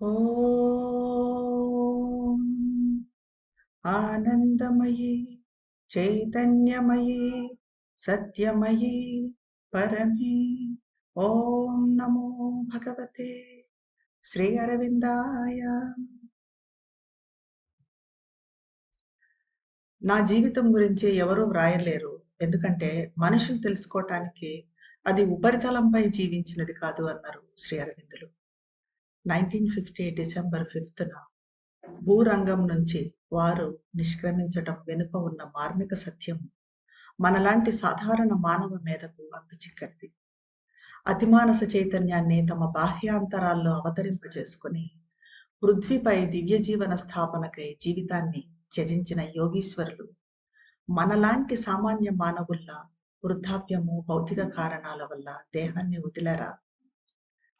ఓం ఆనందమయీ చైతన్యమయీ సత్యమయీ పరమే ఓం నమో భగవతే శ్రీ అరవిందాయ. నా జీవితం గురించి ఎవరూ వ్రాయలేరు. ఎందుకంటే మనుషులు తెలుసుకోవటానికి అది ఉపరితలంపై జీవించినది కాదు అన్నారు శ్రీ అరవిందులు. 1950 డిసెంబర్ 5న భూరంగం నుంచి వారు నిష్క్రమించటం వెనుక ఉన్న మార్మిక సత్యం మనలాంటి సాధారణ మానవ మేధకు అంతు చిక్కనిది. అతిమానస చైతన్యాన్ని తమ బాహ్యాంతరాల్లో అవతరింపజేసుకుని పృథ్వీపై దివ్య జీవన స్థాపనకై జీవితాన్ని త్యజించిన యోగీశ్వరులు మనలాంటి సామాన్య మానవుల్లా వృద్ధాప్యము భౌతిక కారణాల వల్ల దేహాన్ని వదిలారా?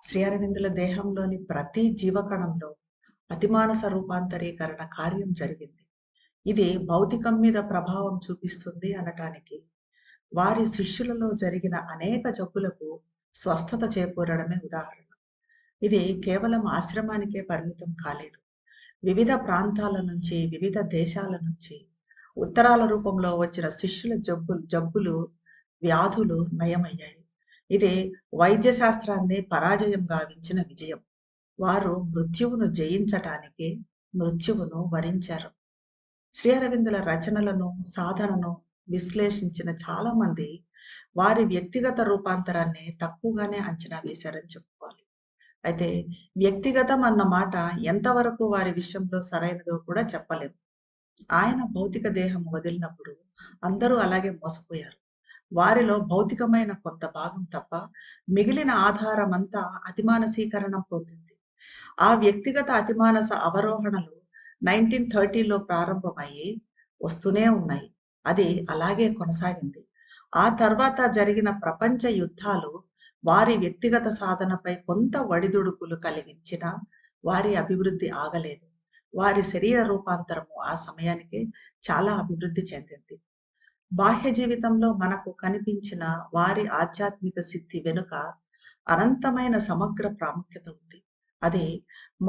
శ్రీ అరవిందుల దేహంలోని ప్రతి జీవకణంలో అతిమానస రూపాంతరీకరణ కార్యం జరిగింది. ఇది భౌతికం మీద ప్రభావం చూపిస్తుంది అనటానికి వారి శిష్యులలో జరిగిన అనేక జబ్బులకు స్వస్థత చేకూరడమే ఉదాహరణ. ఇది కేవలం ఆశ్రమానికే పరిమితం కాలేదు. వివిధ ప్రాంతాల నుంచి, వివిధ దేశాల నుంచి ఉత్తరాల రూపంలో వచ్చిన శిష్యుల జబ్బులు వ్యాధులు నయమయ్యాయి. ఇది వైద్య శాస్త్రాన్ని పరాజయం గావించిన విజయం. వారు మృత్యువును జయించటానికి మృత్యువును వరించారు. శ్రీ అరవిందుల రచనలను, సాధనను విశ్లేషించిన చాలా మంది వారి వ్యక్తిగత రూపాంతరాన్ని తక్కువగానే అంచనా వేశారని చెప్పుకోవాలి. అయితే వ్యక్తిగతం అన్న మాట ఎంతవరకు వారి విషయంలో సరైనదో కూడా చెప్పలేము. ఆయన భౌతిక దేహం వదిలినప్పుడు అందరూ అలాగే మోసపోయారు. వారిలో భౌతికమైన కొంత భాగం తప్ప మిగిలిన ఆధారమంతా అతిమానసీకరణం పొందింది. ఆ వ్యక్తిగత అతిమానస అవరోహణలు 1930లో ప్రారంభమయ్యి వస్తూనే ఉన్నాయి. అది అలాగే కొనసాగింది. ఆ తర్వాత జరిగిన ప్రపంచ యుద్ధాలు వారి వ్యక్తిగత సాధనపై కొంత ఒడిదుడుకులు కలిగించినా వారి అభివృద్ధి ఆగలేదు. వారి శరీర రూపాంతరము ఆ సమయానికి చాలా అభివృద్ధి చెందింది. బాహ్య జీవితంలో మనకు కనిపించిన వారి ఆధ్యాత్మిక సిద్ధి వెనుక అనంతమైన సమగ్ర ప్రాముఖ్యత ఉంది. అది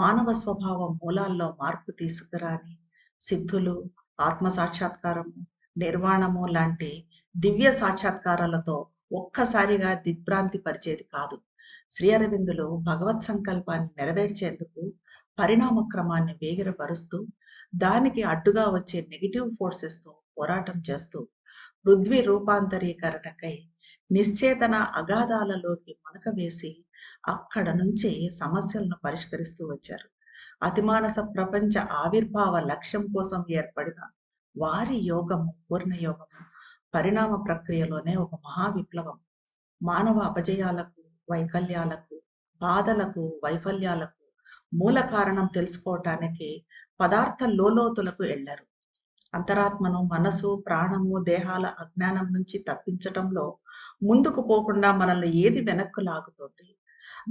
మానవ స్వభావం మూలాల్లో మార్పు తీసుకురాని సిద్ధులు, ఆత్మ సాక్షాత్కారము, నిర్వాణము లాంటి దివ్య సాక్షాత్కారాలతో ఒక్కసారిగా దిగ్భ్రాంతి పరిచేది కాదు. శ్రీ అరవిందులు భగవత్ సంకల్పాన్ని నెరవేర్చేందుకు పరిణామ క్రమాన్ని వేగిరపరుస్తూ దానికి అడ్డుగా వచ్చే నెగిటివ్ ఫోర్సెస్తో పోరాటం చేస్తూ పృథ్వీ రూపాంతరీకరణకై నిశ్చేతన అగాధాలలోకి మునక వేసి అక్కడ నుంచి సమస్యలను పరిష్కరిస్తూ వచ్చారు. అతిమానస ప్రపంచ ఆవిర్భావ లక్ష్యం కోసం ఏర్పడిన వారి యోగము, పూర్ణయోగము పరిణామ ప్రక్రియలోనే ఒక మహా విప్లవం. మానవ అపజయాలకు, వైకల్యాలకు, బాధలకు, వైఫల్యాలకు మూల కారణం తెలుసుకోవటానికి పదార్థ లోలోతులకు వెళ్లారు. అంతరాత్మను, మనసు, ప్రాణము, దేహాల అజ్ఞానం నుంచి తప్పించటంలో ముందుకు పోకుండా మనల్ని ఏది వెనక్కు లాగుతోంది,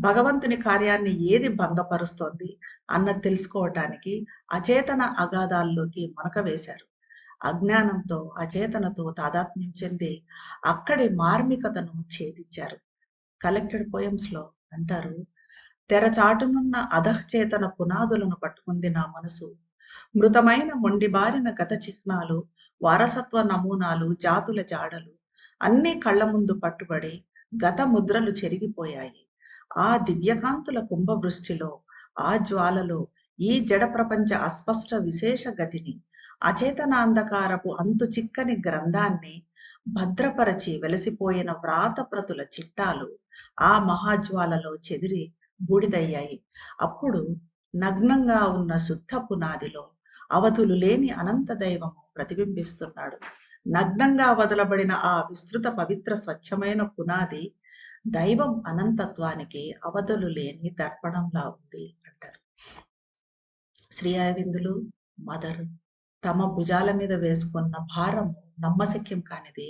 భగవంతుని కార్యాన్ని ఏది భంగపరుస్తోంది అన్నది తెలుసుకోవటానికి అచేతన అగాధాల్లోకి మునక వేశారు. అజ్ఞానంతో, అచేతనతో తాదాత్మ్యం చెంది అక్కడి మార్మికతను ఛేదించారు. కలెక్టెడ్ పోయమ్స్ లో అంటారు, తెరచాటునున్న అధఃచేతన పునాదులను పట్టుకుంది నా మనసు, మృతమైన మొండిబారిన గత చిహ్నాలు, వారసత్వ నమూనాలు, జాతుల జాడలు అన్నీ కళ్ళ ముందు పట్టుబడి గత ముద్రలు చెరిగిపోయాయి. ఆ దివ్యకాంతుల కుంభవృష్టిలో, ఆ జ్వాలలో ఈ జడ ప్రపంచ అస్పష్ట విశేష గతిని, అచేతనాంధకారపు అంతు చిక్కని గ్రంథాన్ని భద్రపరచి వెలసిపోయిన వ్రాతప్రతుల చిట్టాలు ఆ మహాజ్వాలలో చెదిరి బూడిదయ్యాయి. అప్పుడు నగ్నంగా ఉన్న శుద్ధ పునాదిలో అవధులు లేని అనంత దైవము ప్రతిబింబిస్తున్నాడు. నగ్నంగా వదలబడిన ఆ విస్తృత పవిత్ర స్వచ్ఛమైన పునాది దైవం అనంతత్వానికి అవధులు లేని దర్పణంలా ఉంది అంటారు. శ్రీ అరవిందులు మదర్ తమ భుజాల మీద వేసుకున్న భారము నమ్మశక్యం కానిది,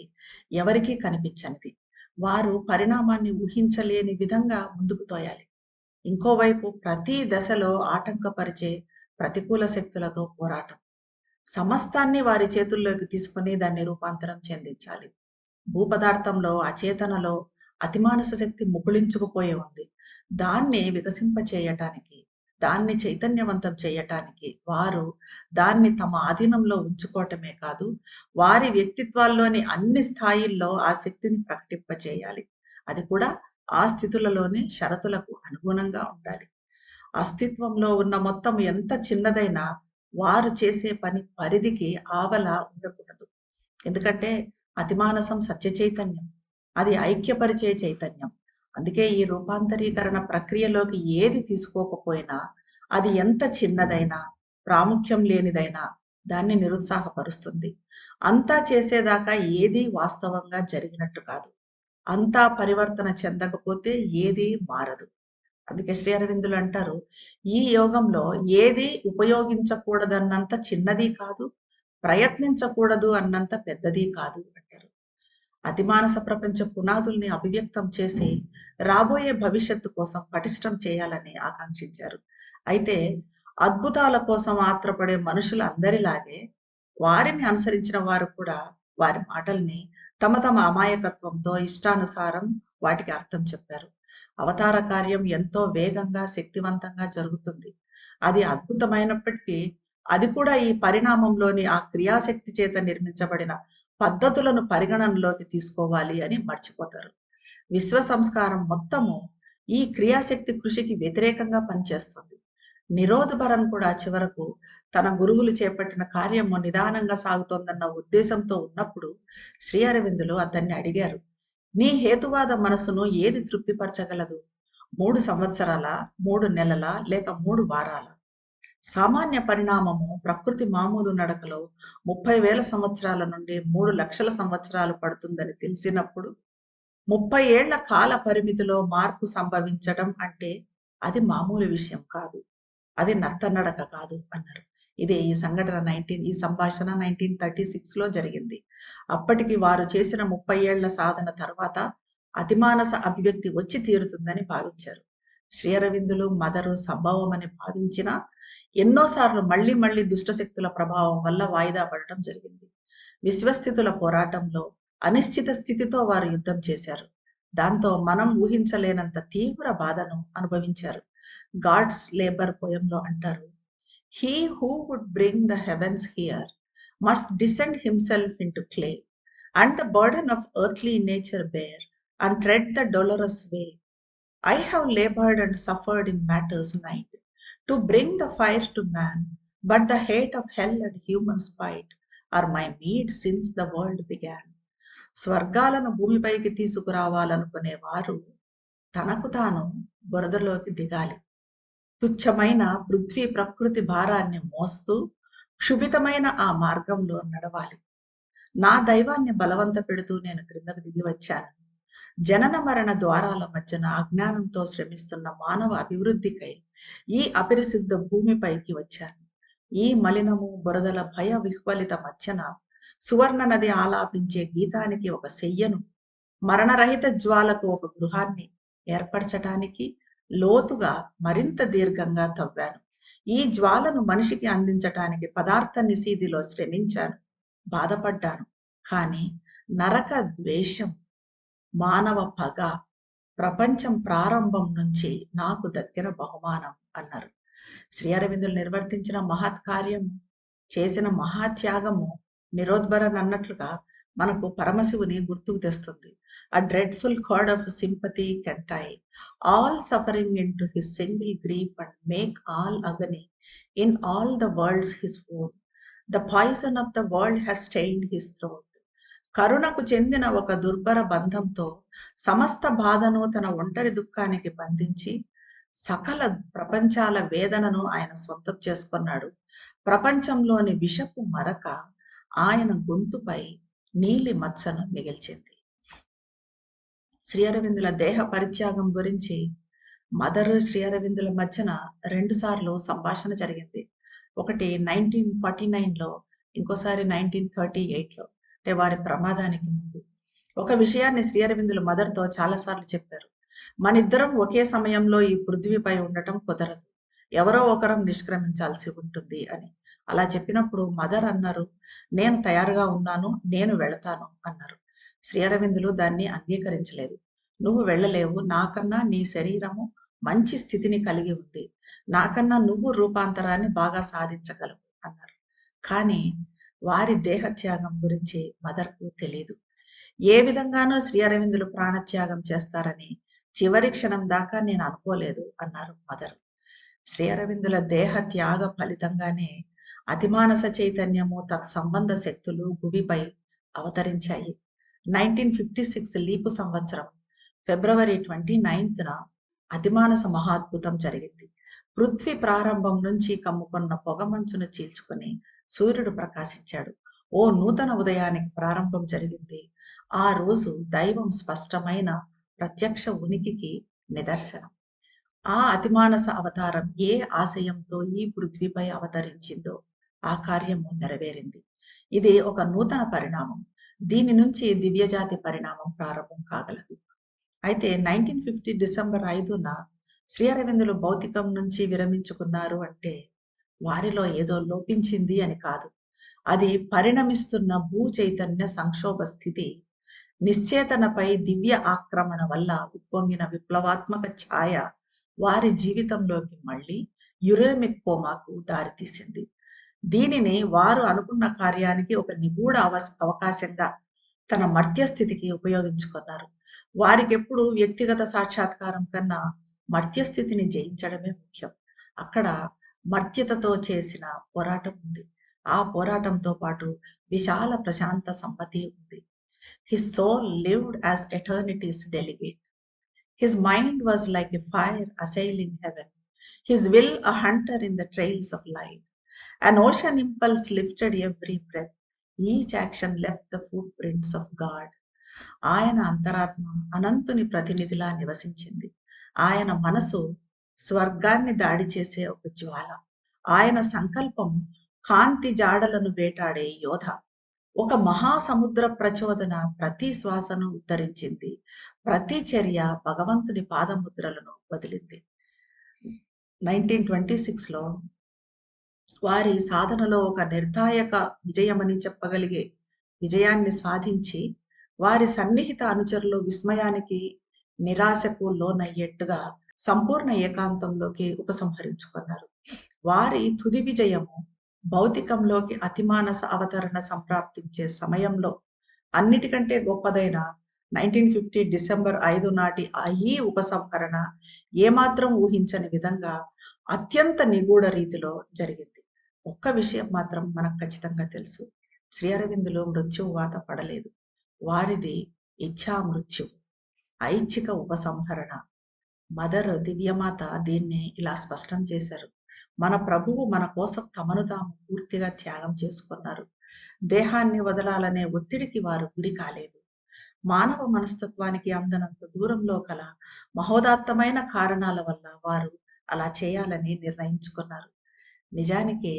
ఎవరికీ కనిపించనిది. వారు పరిణామాన్ని ఊహించలేని విధంగా ముందుకు తోయాలి. ఇంకోవైపు ప్రతి దశలో ఆటంకపరిచే ప్రతికూల శక్తులతో పోరాటం. సమస్తాన్ని వారి చేతుల్లోకి తీసుకుని దాన్ని రూపాంతరం చెందించాలి. భూపదార్థంలో, అచేతనలో అతిమానస శక్తి ముకుళించుకుపోయి ఉంది. దాన్ని వికసింపచేయటానికి, దాన్ని చైతన్యవంతం చేయటానికి వారు దాన్ని తమ ఆధీనంలో ఉంచుకోవటమే కాదు, వారి వ్యక్తిత్వాల్లోని అన్ని స్థాయిల్లో ఆ శక్తిని ప్రకటింపచేయాలి. అది కూడా ఆ స్థితులలోని షరతులకు అనుగుణంగా ఉండాలి. అస్తిత్వంలో ఉన్న మొత్తం ఎంత చిన్నదైనా వారు చేసే పని పరిధికి ఆవల ఉండకూడదు. ఎందుకంటే అతిమానసం సత్య చైతన్యం. అది ఐక్యపరిచే చైతన్యం. అందుకే ఈ రూపాంతరీకరణ ప్రక్రియలోకి ఏది తీసుకోకపోయినా, అది ఎంత చిన్నదైనా, ప్రాముఖ్యం లేనిదైనా దాన్ని నిరుత్సాహపరుస్తుంది. అంతా చేసేదాకా ఏదీ వాస్తవంగా జరిగినట్టు కాదు. అంతా పరివర్తన చెందకపోతే ఏదీ మారదు. అందుకే శ్రీ అరవిందులు అంటారు, ఈ యోగంలో ఏది ఉపయోగించకూడదన్నంత చిన్నది కాదు, ప్రయత్నించకూడదు అన్నంత పెద్దది కాదు అంటారు. అతిమానస ప్రపంచ పునాదుల్ని అభివ్యక్తం చేసి రాబోయే భవిష్యత్తు కోసం పటిష్టం చేయాలని ఆకాంక్షించారు. అయితే అద్భుతాల కోసం ఆత్రపడే మనుషులందరిలాగే వారిని అనుసరించిన వారు కూడా వారి మాటల్ని తమ తమ అమాయకత్వంతో ఇష్టానుసారం వాటికి అర్థం చెప్పారు. అవతార కార్యం ఎంతో వేగంగా శక్తివంతంగా జరుగుతుంది. అది అద్భుతమైనప్పటికీ అది కూడా ఈ పరిణామంలోని ఆ క్రియాశక్తి చేత నిర్మించబడిన పద్ధతులను పరిగణనలోకి తీసుకోవాలి అని మర్చిపోతారు. విశ్వ సంస్కారం మొత్తము ఈ క్రియాశక్తి కృషికి వ్యతిరేకంగా పనిచేస్తుంది. నిరోధ్ కూడా చివరకు తన గురువులు చేపట్టిన కార్యము నిదానంగా సాగుతోందన్న ఉద్దేశంతో ఉన్నప్పుడు శ్రీ అరవిందులు అతన్ని అడిగారు, నీ హేతువాద మనసును ఏది తృప్తిపరచగలదు? 3 సంవత్సరాల, 3 నెలల లేక 3 వారాల? సామాన్య పరిణామము ప్రకృతి మామూలు నడకలో 30,000 సంవత్సరాల నుండి 3,00,000 సంవత్సరాలు పడుతుందని తెలిసినప్పుడు 30 ఏళ్ల కాల పరిమితిలో మార్పు సంభవించడం అంటే అది మామూలు విషయం కాదు. అది నత్తనడక కాదు అన్నారు. ఇదే ఈ సంభాషణ 1936లో జరిగింది. అప్పటికి వారు చేసిన 30 ఏళ్ల సాధన తర్వాత అతిమానస అభివ్యక్తి వచ్చి తీరుతుందని భావించారు. శ్రీ అరవిందులు మదరు సంభవమని భావించిన ఎన్నోసార్లు మళ్లీ మళ్లీ దుష్టశక్తుల ప్రభావం వల్ల వాయిదా పడటం జరిగింది. విశ్వస్థితుల పోరాటంలో అనిశ్చిత స్థితితో వారు యుద్ధం చేశారు. దాంతో మనం ఊహించలేనంత తీవ్ర బాధను అనుభవించారు. గాడ్స్ లేబర్ పోయంలో అంటారు, he who would bring the heavens here must descend himself into clay and the burden of earthly nature bear and tread the dolorous way. I have labored and suffered in matters night to bring the fire to man, but the hate of hell and human spite are my meed since the world began. స్వర్గాలను భూమిపైకి తీసుకురావాలనుకునే వారు తనకు తాను బురదలోకి దిగాలి. తుచ్చమైన పృథ్వీ ప్రకృతి భారాన్ని మోస్తూ క్షుభితమైన ఆ మార్గంలో నడవాలి. నా దైవాన్ని బలవంత పెడుతూ నేను క్రిందకు దిగి వచ్చాను. జనన మరణ ద్వారాల మధ్యన అజ్ఞానంతో శ్రమిస్తున్న మానవ అభివృద్ధికై ఈ అపరిశుద్ధ భూమిపైకి వచ్చాను. ఈ మలినము బురదల భయ విహ్వలిత మధ్యన సువర్ణ నది ఆలాపించే గీతానికి ఒక శయ్యను, మరణరహిత జ్వాలకు ఒక గృహాన్ని ఏర్పరచటానికి లోతుగా మరింత దీర్ఘంగా తవ్వాను. ఈ జ్వాలను మనిషికి అందించటానికి పదార్థ నిశీదిలో శ్రమించాను, బాధపడ్డాను. కానీ నరక ద్వేషం, మానవ పగ ప్రపంచం ప్రారంభం నుంచి నాకు దక్కిన బహుమానం అన్నారు. శ్రీ అరవిందులు నిర్వర్తించిన మహత్ కార్యము, చేసిన మహాత్యాగము నిరోద్బరన్ అన్నట్లుగా మనకు పరమశివుని గుర్తుకు తెస్తుంది. A dreadful chord of sympathy can tie all suffering into his single grief and make all agony in all the worlds his own. The poison of the world has stained his throat. కరుణకు చెందిన ఒక దుర్భర బంధంతో సమస్త బాధను తన ఒంటరి దుఃఖానికి బంధించి సకల ప్రపంచాల వేదనను ఆయన సొంతం చేసుకున్నాడు. ప్రపంచంలోని విషపు మరక ఆయన గొంతుపై నీలి మచ్చను మిగిల్చింది. శ్రీ అరవిందుల దేహ పరిత్యాగం గురించి మదరు శ్రీ అరవిందుల మధ్యన 2 సార్లు సంభాషణ జరిగింది. ఒకటి 1949లో, ఇంకోసారి 1938లో, అంటే వారి ప్రమాదానికి ముందు. ఒక విషయాన్ని శ్రీ అరవిందుల మదర్తో చాలాసార్లు చెప్పారు. మనిద్దరం ఒకే సమయంలో ఈ పృథ్వీపై ఉండటం కుదరదు, ఎవరో ఒకరం నిష్క్రమించాల్సి ఉంటుంది అని. అలా చెప్పినప్పుడు మదర్ అన్నారు, నేను తయారుగా ఉన్నాను, నేను వెళతాను అన్నారు. శ్రీ అరవిందులు దాన్ని అంగీకరించలేదు. నువ్వు వెళ్ళలేవు, నాకన్నా నీ శరీరము మంచి స్థితిని కలిగి ఉంది. నాకన్నా నువ్వు రూపాంతరాన్ని బాగా సాధించగలవు అన్నారు. కానీ వారి దేహత్యాగం గురించి మదర్‌కు తెలీదు. ఏ విధంగానూ శ్రీ అరవిందులు ప్రాణత్యాగం చేస్తారని చివరి క్షణం దాకా నేను అనుకోలేదు అన్నారు మదర్. శ్రీ అరవిందుల దేహ త్యాగ ఫలితంగానే అతిమానస చైతన్యము తత్సంబంధ శక్తులు భువిపై అవతరించాయి. 1956 లీపు సంవత్సరం ఫిబ్రవరి 29న అతిమానస మహాద్భుతం జరిగింది. పృథ్వీ ప్రారంభం నుంచి కమ్ముకున్న పొగమంచును చీల్చుకొని సూర్యుడు ప్రకాశించాడు. ఓ నూతన ఉదయానికి ప్రారంభం జరిగింది. ఆ రోజు దైవం స్పష్టమైన ప్రత్యక్ష ఉనికికి నిదర్శనం. ఆ అతిమానస అవతారం ఏ ఆశయంతో ఈ పృథ్వీపై అవతరించిందో ఆ కార్యము నెరవేరింది. ఇది ఒక నూతన పరిణామం. దీని నుంచి దివ్యజాతి పరిణామం ప్రారంభం కాగలదు. అయితే 1950 డిసెంబర్ 5న శ్రీ అరవిందులు భౌతికం నుంచి విరమించుకున్నారు అంటే వారిలో ఏదో లోపించింది అని కాదు. అది పరిణమిస్తున్న భూ చైతన్య సంక్షోభ స్థితి, నిశ్చేతనపై దివ్య ఆక్రమణ వల్ల ఉప్పొంగిన విప్లవాత్మక ఛాయ వారి జీవితంలోకి మళ్ళీ యురేమిక్ కోమాకు దారితీసింది. దీనిని వారు అనుకున్న కార్యానికి ఒక నిగూఢ అవకాశంగా తన మర్త్య స్థితికి ఉపయోగించుకున్నారు. వారికెప్పుడు వ్యక్తిగత సాక్షాత్కారం కన్నా మర్త్య స్థితిని జయించడమే ముఖ్యం. అక్కడ మర్త్యతతో చేసిన పోరాటం ఉంది. ఆ పోరాటంతో పాటు విశాల ప్రశాంత సమ్మతి ఉంది. His soul lived as eternity's delegate. His mind was like a fire assailing heaven. His will a hunter in the trails of light. An ocean impulse lifted every breath. Each action left the footprints of God. ఆయన అంతరాత్మ అనంతుని ప్రతినిధిలా నివసించింది. ఆయన మనసు స్వర్గాన్ని దాడి చేసే ఒక జ్వాల. ఆయన సంకల్పం కాంతి జాడలను వేటాడే యోధ. ఒక మహాసముద్ర ప్రచోదన ప్రతి శ్వాసను ఉద్ధరించింది. ప్రతి చర్య భగవంతుని పాదముద్రలను వదిలింది. 1926లో వారి సాధనలో ఒక నిర్ణాయక విజయమని చెప్పగలిగే విజయాన్ని సాధించి వారి సన్నిహిత అనుచరులు విస్మయానికి నిరాశకు లోనయ్యేట్టుగా సంపూర్ణ ఏకాంతంలోకి ఉపసంహరించుకున్నారు. వారి తుది విజయము భౌతికంలోకి అతిమానస అవతరణ సంప్రాప్తించే సమయంలో అన్నిటికంటే గొప్పదైన 1950 డిసెంబర్ 5 నాటి ఈ ఉపసంహరణ ఏమాత్రం ఊహించని విధంగా అత్యంత నిగూఢ రీతిలో జరిగింది. ఒక్క విషయం మాత్రం మనకు ఖచ్చితంగా తెలుసు. శ్రీ అరవిందులు మృత్యువు వాత పడలేదు. వారిది ఇచ్ఛా మృత్యు, ఐచ్ఛిక ఉపసంహరణ. మదర్ దివ్యమాత దీన్ని ఇలా స్పష్టం చేశారు. మన ప్రభువు మన కోసం తమను తాము పూర్తిగా త్యాగం చేసుకున్నారు. దేహాన్ని వదలాలనే ఒత్తిడికి వారు గురి కాలేదు. మానవ మనస్తత్వానికి అందనంత దూరంలో కల మహోదాత్తమైన కారణాల వల్ల వారు అలా చేయాలని నిర్ణయించుకున్నారు. నిజానికి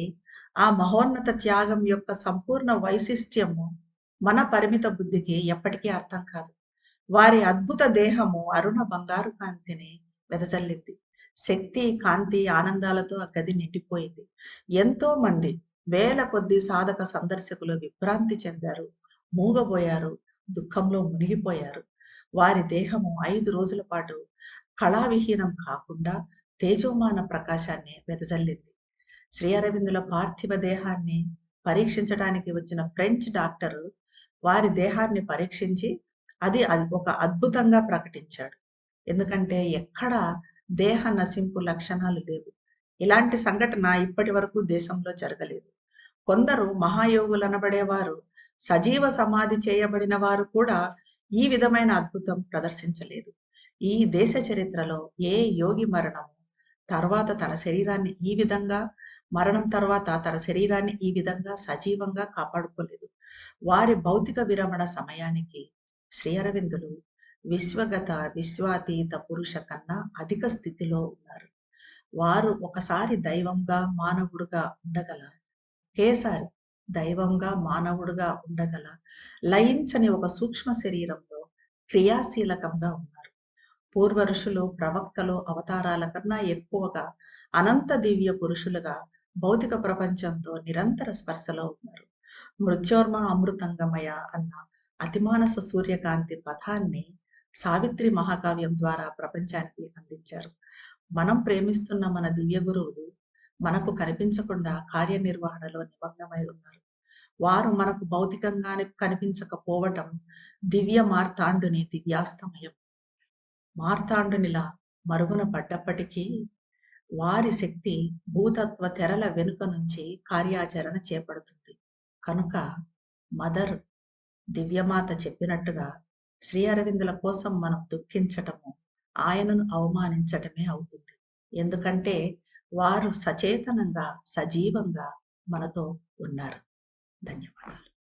ఆ మహోన్నత త్యాగం యొక్క సంపూర్ణ వైశిష్ట్యము మన పరిమిత బుద్ధికి ఎప్పటికీ అర్థం కాదు. వారి అద్భుత దేహము అరుణ బంగారు కాంతిని వెదజల్లింది. శక్తి, కాంతి, ఆనందాలతో ఆ గది నిండిపోయింది. ఎంతో మంది వేల కొద్ది సాధక సందర్శకులు విభ్రాంతి చెందారు, మూగబోయారు, దుఃఖంలో మునిగిపోయారు. వారి దేహము 5 రోజుల పాటు కళావిహీనం కాకుండా తేజోమాన ప్రకాశాన్ని వెదజల్లింది. శ్రీ అరవిందుల పార్థివ దేహాన్ని పరీక్షించడానికి వచ్చిన ఫ్రెంచ్ డాక్టరు వారి దేహాన్ని పరీక్షించి అది ఒక అద్భుతంగా ప్రకటించాడు. ఎందుకంటే ఎక్కడ దేహ నశింపు లక్షణాలు లేవు. ఇలాంటి సంఘటన ఇప్పటి వరకు దేశంలో జరగలేదు. కొందరు మహాయోగులనబడేవారు, సజీవ సమాధి చేయబడిన వారు కూడా ఈ విధమైన అద్భుతం ప్రదర్శించలేదు. ఈ దేశ చరిత్రలో ఏ యోగి మరణం తర్వాత తన శరీరాన్ని ఈ విధంగా సజీవంగా కాపాడుకోలేదు. వారి భౌతిక విరమణ సమయానికి శ్రీ అరవిందులు విశ్వాతీత పురుష కన్నా అధిక స్థితిలో ఉన్నారు. వారు ఒకసారి దైవంగా మానవుడుగా ఉండగల, ఒకేసారి దైవంగా మానవుడుగా ఉండగల లయించని ఒక సూక్ష్మ శరీరంలో క్రియాశీలకంగా ఉన్నారు. పూర్వ ఋషులు, ప్రవక్తలు అవతారాల కన్నా ఎక్కువగా అనంత దివ్య పురుషులుగా భౌతిక ప్రపంచంతో నిరంతర స్పర్శలో ఉన్నారు. మృత్యోర్మ అమృతంగమయ అన్న అతిమానస సూర్యకాంతి పథాన్ని సావిత్రి మహాకావ్యం ద్వారా ప్రపంచానికి అందించారు. మనం ప్రేమిస్తున్న మన దివ్య గురువులు మనకు కనిపించకుండా కార్యనిర్వహణలో నిమగ్నమై ఉన్నారు. వారు మనకు భౌతికంగానే కనిపించకపోవటం దివ్య మార్తాండుని దివ్యాస్తమయం. మార్తాండునిలా మరుగున పడ్డప్పటికీ వారి శక్తి భూతత్వ తెరల వెనుక నుంచి కార్యాచరణ చేపడుతుంది. కనుక మదర్ దివ్యమాత చెప్పినట్టుగా శ్రీ అరవిందుల కోసం మనం దుఃఖించటము ఆయనను అవమానించటమే అవుతుంది. ఎందుకంటే వారు సచేతనంగా సజీవంగా మనతో ఉన్నారు. ధన్యవాదాలు.